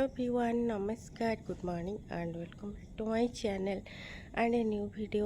everyone, namaskar, good morning and welcome back to my channel and a new video.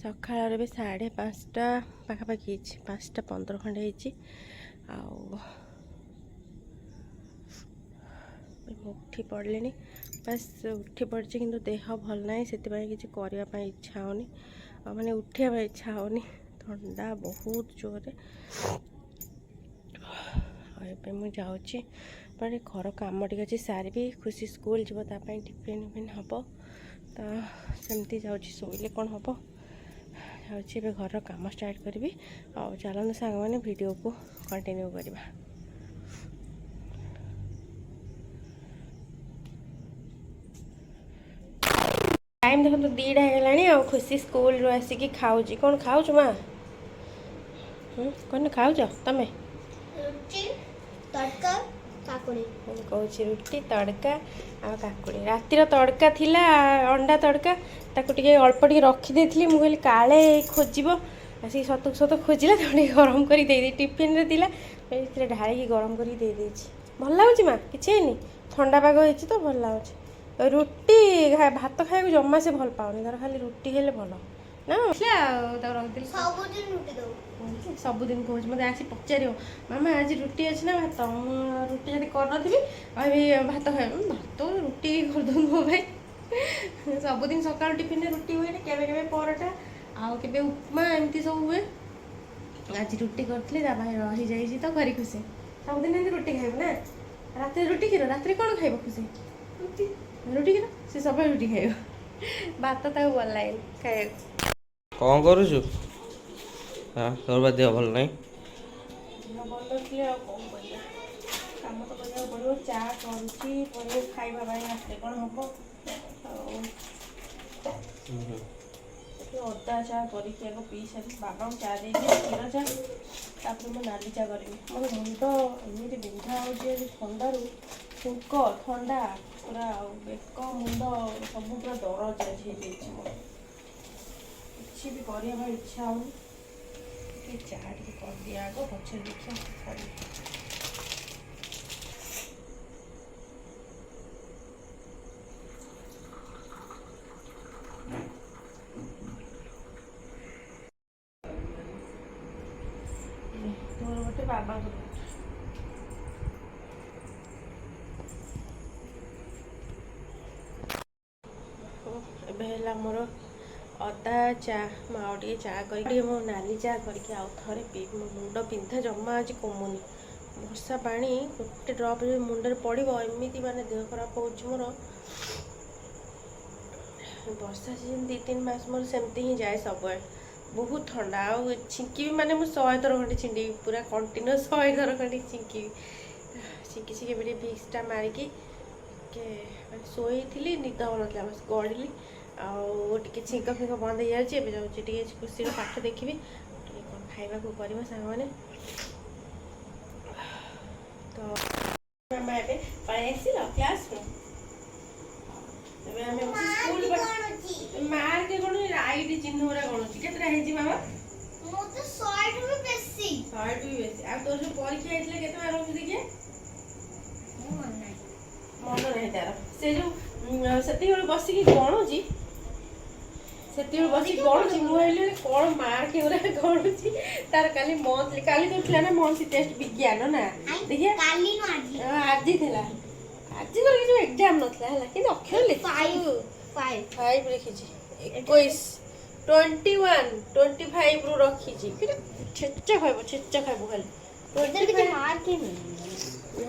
ସକାଳର ଏବେ 5:30 ପାଖାପାଖି ହେଇଛି, 5:15 ଖଣ୍ଡେ ହେଇଛି। ଆଉ ଉଠି ପଡ଼ିଲିଣି, ବାସ୍ ଉଠି ପଡ଼ିଛି କିନ୍ତୁ ଦେହ ଭଲ ନାହିଁ, ସେଥିପାଇଁ କିଛି କରିବା ପାଇଁ ଇଚ୍ଛା ହେଉନି, ମାନେ ଉଠିବା ପାଇଁ ଇଚ୍ଛା ହେଉନି, ଥଣ୍ଡା ବହୁତ ଜୋରରେ। ଏବେ ମୁଁ ଯାଉଛି ପରେ ଘର କାମ ଟିକେ ଅଛି ସାରିବି, ଖୁସି ସ୍କୁଲ ଯିବ, ତା ପାଇଁ ଟିଫିନ୍ ହେବ, ତ ସେମିତି ଯାଉଛି। ଶୋଇଲେ କ'ଣ ହେବ, ଯାଉଛି ଏବେ ଘରର କାମ ଷ୍ଟାର୍ଟ କରିବି। ଆଉ ଚାଲନ୍ତୁ ସାଙ୍ଗମାନେ ଭିଡ଼ିଓକୁ କଣ୍ଟିନ୍ୟୁ କରିବା। ଟାଇମ୍ ଦେଖନ୍ତୁ 2ଟା ହେଇଗଲାଣି। ଆଉ ଖୁସି ସ୍କୁଲରୁ ଆସିକି ଖାଉଛି। କ'ଣ ଖାଉଛୁ ମା? କ'ଣ ଖାଉଛ ତମେ? କହୁଛି ରୁଟି ତଡ଼କା ଆଉ କାକୁଡ଼ି। ରାତିର ତଡ଼କା ଥିଲା, ଅଣ୍ଡା ତଡ଼କା, ତାକୁ ଟିକେ ଅଳ୍ପ ଟିକେ ରଖିଦେଇଥିଲି। ମୁଁ କହିଲି କାଳେ ଖୋଜିବ, ଆସିକି ସତକୁ ସତ ଖୋଜିଲା, ତାକୁ ଟିକେ ଗରମ କରି ଦେଇଦେଇ, ଟିଫିନ୍ରେ ଥିଲା, ଏଥିରେ ଢାଳିକି ଗରମ କରିକି ଦେଇଦେଇଛି। ଭଲ ଲାଗୁଛି ମା? କିଛି ହେଇନି, ଥଣ୍ଡା ପାଗ ହେଇଛି ତ ଭଲ ଲାଗୁଛି। ରୁଟି ଭାତ ଖାଇବାକୁ ଜମା ସେ ଭଲ ପାଉନି, ତାର ଖାଲି ରୁଟି ହେଲେ ଭଲ ନା। ଆଉ ତାକୁ ରଖିଥିଲି, ସବୁଦିନ କହୁଛି, ମୋତେ ଆସି ପଚାରିବ ମାମା ଆଜି ରୁଟି ଅଛି ନା ଭାତ। ମୁଁ ରୁଟି ଯଦି କରିନଥିବି କହିବି ଭାତ ଖାଇବ, ଭାତ ରୁଟି କରିଦେବୁ ମୋ ପାଇଁ। ସବୁଦିନ ସକାଳୁ ଟିଫିନ୍ରେ ରୁଟି ହୁଏନି, କେବେ କେବେ ପରଟା ଆଉ କେବେ ଉପମା, ଏମିତି ସବୁ ହୁଏ। ଆଜି ରୁଟି କରିଥିଲି, ତା ପାଇଁ ରହିଯାଇଛି ତ ଭାରି ଖୁସି। ସବୁଦିନ ଏମିତି ରୁଟି ଖାଇବ ନା? ରାତିରେ ରୁଟି କ୍ଷୀର, ରାତିରେ କ'ଣ ଖାଇବ ଖୁସି? ରୁଟି କ୍ଷୀର, ସେ ସବୁବେଳେ ରୁଟି ଖାଇବ, ଭାତ ତାକୁ ଭଲ ଲାଗେନି ଖାଇବାକୁ। କ'ଣ କରୁଛୁ? ତୋର ବା ଦେହ ଭଲ ନାହିଁ? ଦେହ ଭଲ ଥିଲେ ଆଉ କ'ଣ କରିବା, କାମ ତ କରିବାକୁ ପଡ଼ିବ। ଚା କରୁଛି, ପରେ ଖାଇବା ପାଇଁ ରାତିରେ କ'ଣ ହେବ। ଆଉ ଅଦା ଚା କରିକି ଆଗ ପିଇ ସାରି ବାବାଙ୍କୁ ଚା ଦେଇକି କ୍ଷୀର ଚା, ତାପରେ ମୁଁ ନାଲି ଚା କରିବି। ମୋର ମୁଣ୍ଡ ଏମିତି ବିନ୍ଧା ହେଉଛି ଆଜି ଥଣ୍ଡାରୁ, ଫୁଙ୍କ ଥଣ୍ଡା ପୁରା, ଆଉ ବେକ ମୁଣ୍ଡ ସବୁ ପୁରା ଦରଜ ଆଜି ହେଇଯାଇଛି। ମୋର କିଛି ବି କରିବା ପାଇଁ ଇଚ୍ଛା ହେଉନି। ଟିକେ ଚା ଟିକେ କରିଦିଏ ଆଗ, ପଛରେ ଦେଖିବା କରିବି। ତୋର ଗୋଟେ ବାବାଙ୍କୁ ଏବେ ହେଲା ମୋର ଅଦା ଚା। ମୁଁ ଆଉ ଟିକେ ଚା କରିକି, ଟିକେ ମୁଁ ନାଲି ଚା କରିକି ଆଉ ଥରେ ପିଇବି। ମୋ ମୁଣ୍ଡ ବିନ୍ଧା ଜମା ଆଜି କମୁନି। ବର୍ଷା ପାଣି ଗୋଟେ ଡ୍ରପ୍ ଯଦି ମୁଣ୍ଡରେ ପଡ଼ିବ, ଏମିତି ମାନେ ଦେହ ଖରାପ ହେଉଛି ମୋର। ବର୍ଷା ସିଜନ୍ 2-3 ମାସ ମୋର ସେମିତି ହିଁ ଯାଏ ସବୁବେଳେ, ବହୁତ ଥଣ୍ଡା। ଆଉ ଛିଙ୍କିବି ମାନେ ମୁଁ 100 ଥର ଖଣ୍ଡେ ଛିଣ୍ଡିବି, ପୁରା କଣ୍ଟିନ୍ୟୁଅସ୍ 100 ଥର ଖଣ୍ଡେ ଛିଙ୍କିବି। ଛିଙ୍କି ଏବେ ଟିକେ ଭିକ୍ସଟା ମାରିକି ଟିକେ ଶୋଇଥିଲି, ନିଦ ହେଉନଥିଲା, ବସ୍ ଗଡ଼ିଲି। ଆଉ ଟିକେ ଛିଙ୍କ ଫିଙ୍କ ବନ୍ଦ ହେଇଯାଉଛି। ଏବେ ଯାଉଛି ଟିକେ ଖୁସିର ପାଠ ଦେଖିବି, ଟିକେ କ'ଣ ଖାଇବାକୁ କରିବ ସାଙ୍ଗମାନେ। ତ ମାମା ଏବେ ପଳେଇ ଆସିଲ କ୍ଲାସ୍ରୁ। ଏବେ ଆମେ ସ୍କୁଲ ମାର୍କ କ'ଣ ରାଇଟ୍ ଚିହ୍ନ ଗୁଡ଼ା ଗଣୁଛି। କେତେଟା ହେଇଛି ମାମା? ମୋର ତ 100ରୁ ବି ବେଶୀ। 100ରୁ ବି ବେଶୀ। ଆଉ ତୋର ଯୋଉ ପରୀକ୍ଷା ହେଇଥିଲା କେତେ ମାର୍କ ରହୁଛି ଦେଖିଆ? ମନ ନାହିଁ ତାର। ସେ ଯୋଉ ସେତିକି ବସିକି ଗଣୁଛି, ମୁଁ ଭାବିଲି କ'ଣ ମାର୍କ ଏଗୁଡ଼ା ଗଣୁଛି। ତାର କାଲି ମନ୍ଥଲି, କାଲି ତ ଥିଲା ନା ମନ୍ଥଲି ଟେଷ୍ଟ ବିଜ୍ଞାନ ନା, ଦେଖିଆ ଆଜି ଥିଲା। ଆଜି ତ କିଛି ଏକ୍ଜାମ୍ ନଥିଲା ହେଲା, କିନ୍ତୁ ଅକ୍ଷର ଲେଖିଛି 5 ଲେଖିଛି, 21 21 25ରୁ ରଖିଛି। କିନ୍ତୁ ଛେଚା ଖାଇବ ଖାଲି।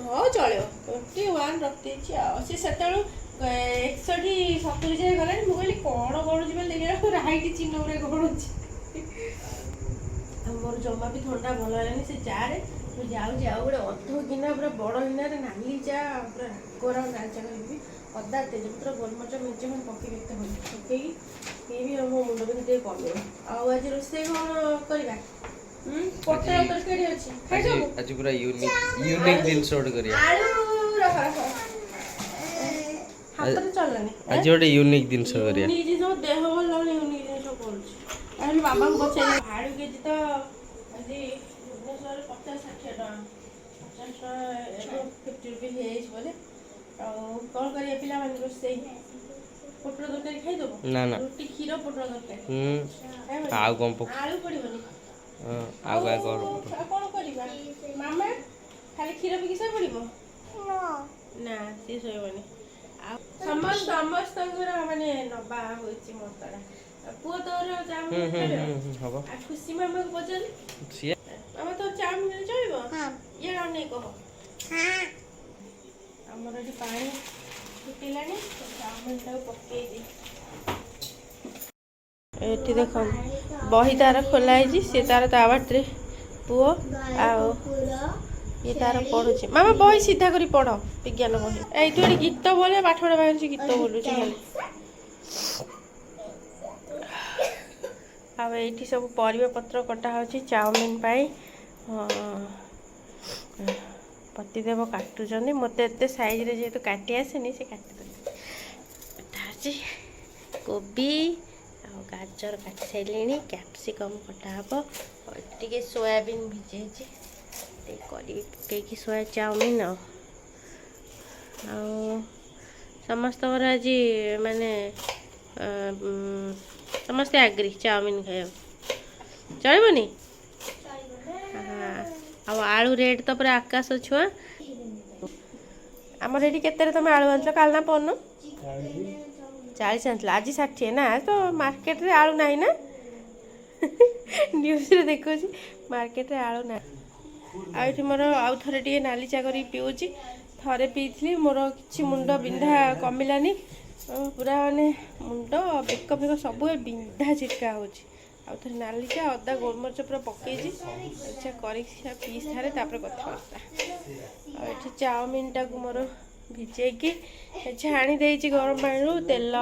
ହଉ ଚଳିବ, 21 ରଖିଦେଇଛି। ଆଉ ସେ ସେତେବେଳୁ 61-70 ଯାଏ ଗଲାଣି। ମୁଁ କହିଲି କ'ଣ ଗଣୁଛି ବୋଲି ଦେଖିଲା ରାଇଟ୍ ଚିହ୍ନ ଗୁଡ଼ା ଗଣୁଛି। ଆଉ ମୋର ଜମା ବି ଥଣ୍ଡା ଭଲ ହେଲାନି। ସେ ଚାରେ ମୁଁ ଯାଉଛି ଆଉ ଗୋଟେ ଅଧ ଗିନା, ପୁରା ବଡ଼ ଗିନାରେ ନାଲି ଚା, ପୁରା ରାଗର ନାଲି ଚା କରିବି। ଅଦା, ତେଜପତ୍ର, ଗୋଲମରିଚ, ମିର୍ଚି ପକେଇକି ଏତେ ଭଲ ପକେଇକି ପିଇବି, ଆଉ ମୋ ମୁଣ୍ଡ ବିନ୍ଧା ଟିକେ କମିବ। ଆଉ ଆଜି ରୋଷେଇ କ'ଣ କରିବା? ପୋଟଳ ତରକାରୀ ଅଛି। ଆଜି ପୁରା ୟୁନିକ୍ ଜିନିଷ ଗୋଟେ କରିବା। ଆଳୁ ରଖ ହାତରେ ଚଲାନି। ଆଜି ଗୋଟେ ୟୁନିକ୍ ଜିନିଷ କରିବା। ୟୁନିକ୍ ଜିନିଷ, ଦେହ ଭଲ ଲାଗୁନି, ୟୁନିକ୍ ଜିନିଷ କରୁଛି। ତାହେଲେ ବାବାଙ୍କୁ ପଚାରିବି। ଆଳୁ କେଜି ତ ଆଜି ଭୁବନେଶ୍ୱରରେ 50-60 ଟଙ୍କା, 50 ଟଙ୍କା 50 ରୁପିଜ୍ ହେଇଯାଇଛି ବୋଲେ। ଆଉ କ'ଣ କରିବା ପିଲାମାନେ ରୋଷେଇ ପୋଟଳ ତରକାରୀ ଖାଇଦେବ ନା ନା ରୁଟି କ୍ଷୀର ପୋଟଳ ତରକାରୀ ହୁଁ ଆଉ କ'ଣ ପକ ଆଳୁ ପଡ଼ିବନି ଆଉ କାଇଁ କ'ଣ ଆଉ କ'ଣ କରିବା ମାମା ଖାଲି କ୍ଷୀର ପିଇକି ଶୋଇ ପଡ଼ିବ ନା ସିଏ ଶୋଇବନି ଆଉ ସମସ୍ତଙ୍କର ମାନେ ନବା ହେଉଛି ମତଟା ପୁଅ ତୋର ଚାଉମିନ ଖାଇବ ହବ ଆଉ ଖୁସି ମାମାକୁ ପଚାରିଲି ସିଏ ମାମା ତୋର ଚାଉମିନ ଚଳିବ ଇଏ ଅନେଇ କହ ଆମର ଏଠି ପାଣି ଫୁଟିଲାଣି ଚାଉମିନଟାକୁ ପକେଇଦି ଏଠି ଦେଖନ୍ତୁ ବହି ତାର ଖୋଲା ହେଇଛି ସେ ତାର ତା ବାଟରେ ପୁଅ ଆଉ ଇଏ ତାର ପଢୁଛି ମାମା ବହି ସିଧା କରି ପଢ ବିଜ୍ଞାନ ବହି ଏଇଠୁ ଏଠି ଗୀତ ବୋଲେ ପାଠ ପଢା ବାହାରୁଛି ଗୀତ ବୋଲୁଛି ଖାଲି ଆଉ ଏଇଠି ସବୁ ପରିବା ପତ୍ର କଟା ହେଉଛି ଚାଉମିନ ପାଇଁ ପତିଦେବ କାଟୁଛନ୍ତି ମୋତେ ଏତେ ସାଇଜରେ ଯେହେତୁ କାଟି ଆସେନି ସେ କାଟିଦେବେ ଏଟା ଅଛି କୋବି ଆଉ ଗାଜର କାଟି ସାରିଲିଣି କ୍ୟାପ୍ସିକମ୍ କଟା ହେବ ଟିକେ ସୋୟାବିନ୍ ଭିଜେଇଛି ଟିକେ କରିବି ପକେଇକି ସୋୟା ଚାଉମିନ ଆଉ ସମସ୍ତଙ୍କର ଆଜି ମାନେ ସମସ୍ତେ ଆଗ୍ରି ଚାଉମିନ ଖାଇବାକୁ ଚଳିବନି ଆଉ ଆଳୁ ରେଟ୍ ତ ପୁରା ଆକାଶ ଛୁଆ ଆମର ଏଠି କେତେରେ ତମେ ଆଳୁ ଆଣିଥିଲ କାଲି ନା ପରନ 40 ଆଣିଥିଲ ଆଜି 60 ନା ତ ମାର୍କେଟରେ ଆଳୁ ନାହିଁ ନା ନ୍ୟୁଜ୍ରେ ଦେଖୁଛି ମାର୍କେଟରେ ଆଳୁ ନାହିଁ ଆଉ ଏଠି ମୋର ଆଉ ଥରେ ଟିକେ ନାଲି ଚା କରିକି ପିଉଛି ଥରେ ପିଇଥିଲି ମୋର କିଛି ମୁଣ୍ଡ ବିନ୍ଧା କମିଲାନି ପୁରା ମାନେ ମୁଣ୍ଡ ବେକ ଫେକ ସବୁ ବିନ୍ଧା ଛିଟକା ହେଉଛି ଆଉ ଥରେ ନାଲି ଚା ଅଦା ଗୋଲମରିଚ ପୁରା ପକେଇଛି ଆଚ୍ଛା କରିକି ପିଇ ସାରେ ତାପରେ କଥାବାର୍ତ୍ତା ଆଉ ଏଠି ଚାଉମିନଟାକୁ ମୋର ଭିଜେଇକି ଛାଣି ଦେଇଛି ଗରମ ପାଣିରୁ ତେଲ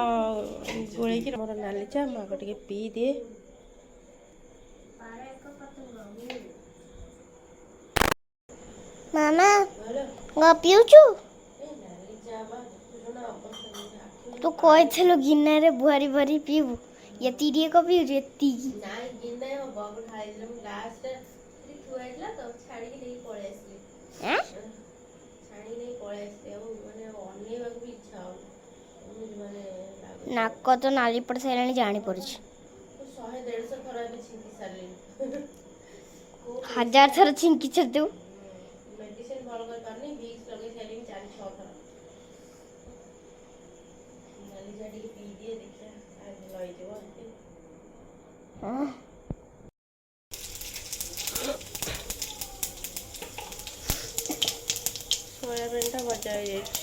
ଗୋଳେଇକି ମୋର ନାଲି ଚା ମୁଁ ଆଗ ଟିକେ ପିଇ ଦିଏ ମାମା ପିଉଛୁ ତୁ କହିଥିଲୁ ଗିନାରେ ବୁହାରି ବୁହାରି ପିଇବୁ ଏତିକି ଟିକେ କଣ ପିଉଛୁ ଏତିକି ନାକ ତ ନାଲି ପଡ଼ି ସାରିଲାଣି ଜାଣିପାରୁଛି 100-150 ଥର ଏବେ ଛିଙ୍କି ସାରିଲିଣି 1000 ଥର ଛିଙ୍କିଛ ତୁ ମେଡିସିନ ଭଲ କରିପାରୁନି ଭିକ୍ସ ଲଗେଇ ସାରିଲିଣି 4-6 ଥର ନାଲି ଚା ଟିକେ ପିଇ ଦିଏ ଦେଖିବା ଭଲ ହେଇଯିବ ସୋୟାବିନଟା ଭଜା ହେଇଯାଇଛି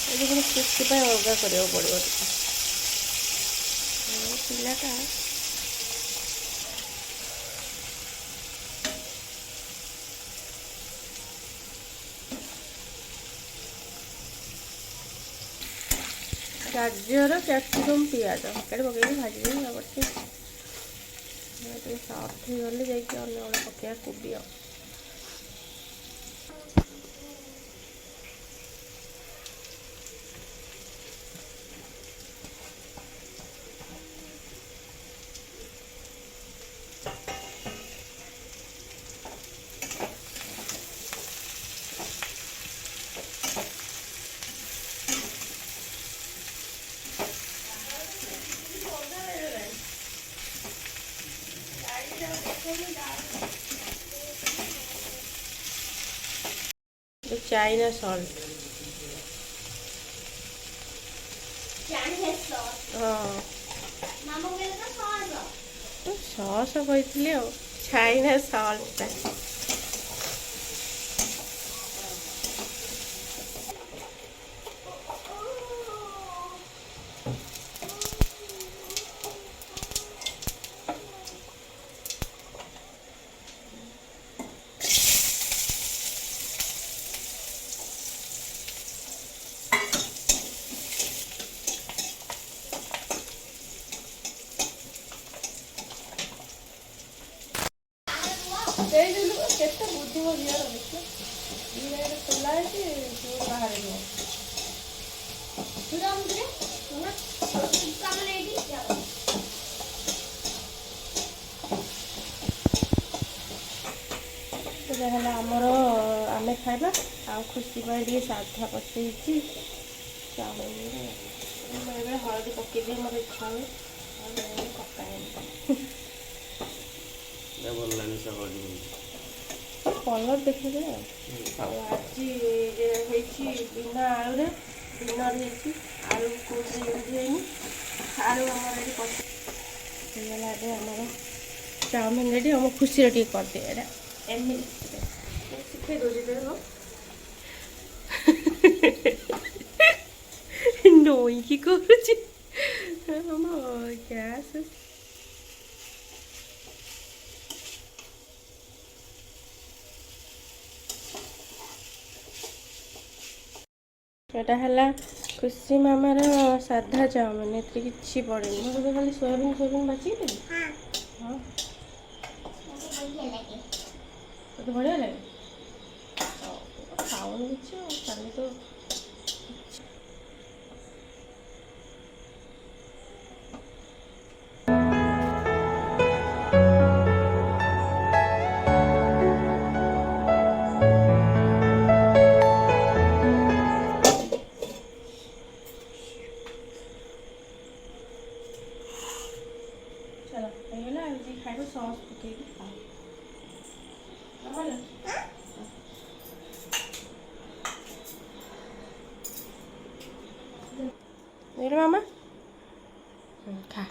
ଏବେ ପୁଣି କ୍ରିସ୍ପି ପାଇଁ ଅଲଗା କରିବାକୁ ପଡ଼ିବ ଟିକେ ପିଲାଟା ଗାଜର କ୍ୟାପ୍ସିକମ୍ ପିଆଜ ତରକାରୀ ପକେଇକି ଭାଜିଦେବି ତାପରେ ଟିକେ ସଫ୍ଟ ହେଇଗଲେ ଯାଇକି ଅନ୍ୟ ଗୋଟେ ପକେଇବା କୋବି ଆଉ चाइना सॉल्ट सॉस कहती चाइना सॉल्ट କେତେ ବୁଦ୍ଧି ମୋ ଝିଅର ଦେଖିଲ ଖୋଲା ହେଇଛି ବାହାରେ ଏଇଟା ହେଲା ଆମର ଆମେ ଖାଇବା ଆଉ ଖୁସି ପାଇଁ ଟିକେ ସାଧା ପକେଇଛି ଚାଉମିନରେ। ମୁଁ ବେଳେବେଳେ ହଳଦୀ ପକେଇଦିଏ ମୋର ଇଚ୍ଛା ହୁଏ ଆଉ ବେଳେବେଳେ ପକାଏନି। ଭଲ ଲାଗେ ସକାଳୁ କଲର୍ ଦେଖିବେ ଆଉ ଆଜି ହେଇଛି ବିନା ଆଳୁରେ ଦିନରେ ହେଇଛି ଆଳୁ କୋଉଠି ୟୁଜ୍ ହେଇନି। ଆଳୁ ଆମର ଏଠି ହେଇଗଲା ଏବେ ଆମର ଚାଉମିନ ରେଡ଼ି। ଆମ ଖୁସିରେ ଟିକେ କରିଦିଏ ଏଇଟା ଏମିତି ଶିଖେଇ ଦେଉଛି ଦେହ ନଇକି କରୁଛି ଆମ ଗ୍ୟାସ୍। ଏଇଟା ହେଲା ଖୁସି ମାମାର ସାଧା ଚାଉମିନ, ଏଥିରେ କିଛି ପଡ଼େନି। ମୁଁ ଏବେ ଖାଲି ସୋୟାବିନ୍ ବାଛିକି ଦେବି। ହଁ ତତେ ବଢ଼ିଆ ଲାଗେ? ଖାଉନି କିଛି ଆଉ ଖାଲି ତ ହେଇଗଲା। ଏମିତି ଖାଇବ ସସ୍ ପକେଇକି ଖାଅ। ମାମା ଖା।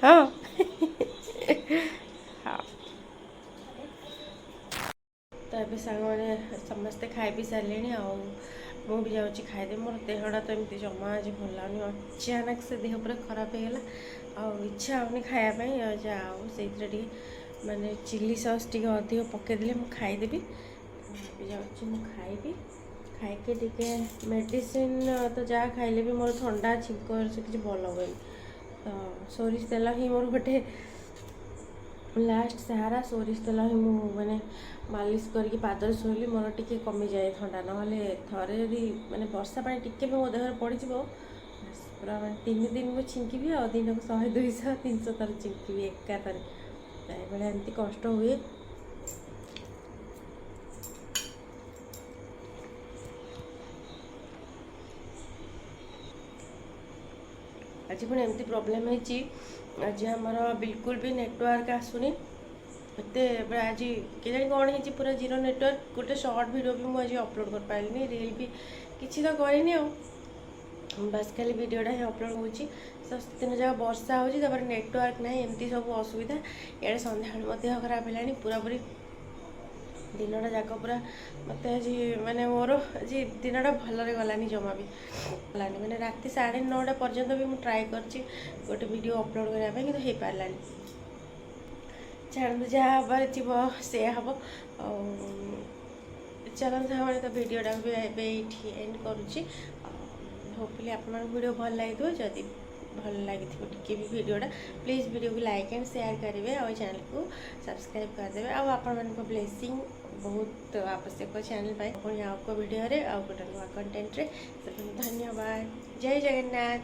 ହଁ ତ ଏବେ ସାଙ୍ଗମାନେ ସମସ୍ତେ ଖାଇ ପିଇ ସାରିଲେଣି ଆଉ ମୁଁ ବି ଯାଉଛି ଖାଇଦେବି। ମୋର ଦେହଟା ତ ଏମିତି ଜମା ଆଜି ଭଲ ଲାଗୁନି। ଅଚାନକ ସେ ଦେହ ପୁରା ଖରାପ ହେଇଗଲା ଆଉ ଇଚ୍ଛା ହେଉନି ଖାଇବା ପାଇଁ। ଆଉ ସେଇଥିରେ ଟିକେ ମାନେ ଚିଲି ସସ୍ ଟିକେ ଅଧିକ ପକେଇଦେଲେ ମୁଁ ଖାଇଦେବି। ଏବେ ଯାଉଛି ମୁଁ ଖାଇବି। ଖାଇକି ଟିକେ ମେଡ଼ିସିନ ତ ଯାହା ଖାଇଲେ ବି ମୋର ଥଣ୍ଡା ଛିଙ୍କ ସେ କିଛି ଭଲ ହୁଏନି। ତ ସୋରିଷ ତେଲ ହିଁ ମୋର ଗୋଟେ ଲାଷ୍ଟ ସାହାରା। ସୋରିଷ ତେଲ ହିଁ ମୁଁ ମାନେ ମାଲିସ କରିକି ପାଦରେ ଶୋଇଲି ମୋର ଟିକେ କମିଯାଏ ଥଣ୍ଡା। ନହେଲେ ଥରେ ଯଦି ମାନେ ବର୍ଷା ପାଣି ଟିକେ ବି ମୋ ଦେହରେ ପଡ଼ିଯିବ ପୁରା ମାନେ 3 ଦିନ ମୁଁ ଛିଙ୍କିବି ଆଉ ଦିନକୁ 100 200 300 ଥର ଛିଙ୍କିବି ଏକାଥରେ। ଏଇଭଳିଆ ଏମିତି କଷ୍ଟ ହୁଏ। ଆଜି ପୁଣି ଏମିତି ପ୍ରୋବ୍ଲେମ୍ ହେଇଛି। ଆଜି ଆମର ବିଲକୁଲ ବି ନେଟୱାର୍କ ଆସୁନି। ଏତେ ଆଜି କେଜାଣି କ'ଣ ହେଇଛି ପୁରା ଜିରୋ ନେଟୱାର୍କ। ଗୋଟେ ସର୍ଟ ଭିଡ଼ିଓ ବି ମୁଁ ଆଜି ଅପଲୋଡ଼ କରିପାରିଲିନି। ରିଲ୍ ବି କିଛି ତ କରିନି ଆଉ ବାସ୍ ଖାଲି ଭିଡ଼ିଓଟା ହିଁ ଅପଲୋଡ଼ ହେଉଛି। ଦିନ ଯାକ ବର୍ଷା ହେଉଛି ତାପରେ ନେଟୱାର୍କ ନାହିଁ ଏମିତି ସବୁ ଅସୁବିଧା। ଇଆଡ଼େ ସନ୍ଧ୍ୟାବେଳେ ମୋ ଦେହ ଖରାପ ହେଲାଣି ପୁରାପୁରି ଦିନଟା ଯାକ ପୁରା ମୋତେ ଆଜି ମାନେ ମୋର ଆଜି ଦିନଟା ଭଲରେ ଗଲାନି ଜମା ବି ଗଲାନି। ମାନେ ରାତି 9:30 ପର୍ଯ୍ୟନ୍ତ ବି ମୁଁ ଟ୍ରାଏ କରିଛି ଗୋଟେ ଭିଡ଼ିଓ ଅପଲୋଡ଼ କରିବା ପାଇଁ କିନ୍ତୁ ହେଇପାରିଲାନି। ଛାଡ଼ନ୍ତୁ ଯାହା ହେବାର ଥିବ ସେୟା ହେବ। ଆଉ ଚାଲନ୍ତୁ ସାଙ୍ଗମାନେ ତ ଭିଡ଼ିଓଟାକୁ ବି ଏବେ ଏଇଠି ଏଣ୍ଡ କରୁଛି। ହୋପଫୁଲି ଆପଣମାନଙ୍କୁ ଭିଡ଼ିଓ ଭଲ ଲାଗିଥିବ। ଯଦି ଭଲ ଲାଗିଥିବ ଟିକେ ବି ଭିଡ଼ିଓଟା ପ୍ଲିଜ୍ ଭିଡ଼ିଓକୁ ଲାଇକ୍ ଆଣ୍ଡ ସେୟାର କରିବେ ଆଉ ଚ୍ୟାନେଲକୁ ସବସ୍କ୍ରାଇବ୍ କରିଦେବେ। ଆଉ ଆପଣମାନଙ୍କ ବ୍ଲେସିଂ ବହୁତ ଆବଶ୍ୟକ ଚ୍ୟାନେଲ ପାଇଁ। ପୁଣି ଆଉ କେଉଁ ଭିଡ଼ିଓରେ ଆଉ ଗୋଟେ ନୂଆ କଣ୍ଟେଣ୍ଟରେ ଧନ୍ୟବାଦ। ଜୟ ଜଗନ୍ନାଥ।